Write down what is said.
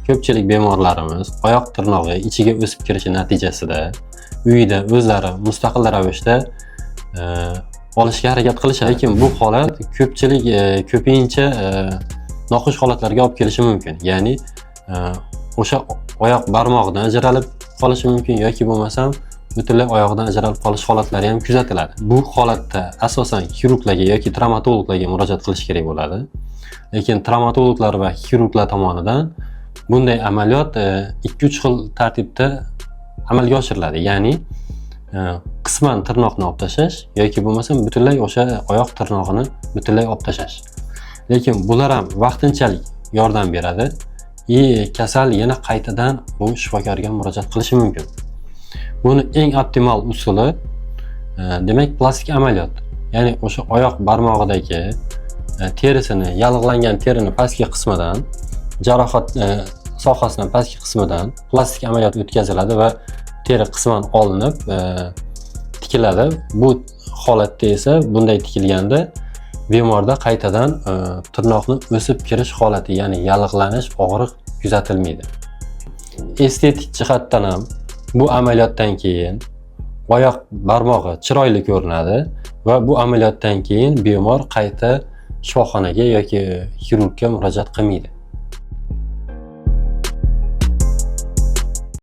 ko'pchilik bemorlarimiz oyoq tirnog'i ichiga o'sib kirishi natijasida uyida o'zlari mustaqil ravishda olishga harakat qilishadi. Lekin bu holat ko'pincha noxush holatlarga olib kelishi mumkin. Ya'ni o'sha oyoq barmog'idan ajralib qolishi mumkin yoki bo'lmasam butunlay oyog'idan ajralib qolish holatlari ham kuzatiladi. Bu holatda asosan xirurglarga yoki travmatologlarga murojaat qilish kerak bo'ladi. Lekin travmatologlar va xirurglar tomonidan bunday amaliyot 2-3 xil tartibda amalga oshiriladi. Ya'ni qisman tirnoqni olib tashlash yoki bo'lmasam butunlay o'sha oyoq tirnog'ini butunlay olib tashlash. Lekin bular ham vaqtinchalik yordam beradi. Kasal yana qaytadan bu shifokorga murojaat qilishi mumkin. Buni eng optimal usuli demak plastik amaliyot. Ya'ni o'sha oyoq barmog'idagi terisini, yallig'langan terini pastki qismidan, jarohat sohasidan pastki qismidan plastik amaliyot o'tkaziladi va teri qisman olinib tikiladi. Bu holatda esa bunday tikilganda bemorda qaytadan tirnoqni o'sib kirish holati, ya'ni yallig'lanish, og'riq kuzatilmaydi. Estetik jihatdan ham bu amaliyotdan keyin oyoq barmog'i chiroyli ko'rinadi va bu amaliyotdan keyin bemor qayta shifoxonaga yoki xirurgga murojaat qilmaydi.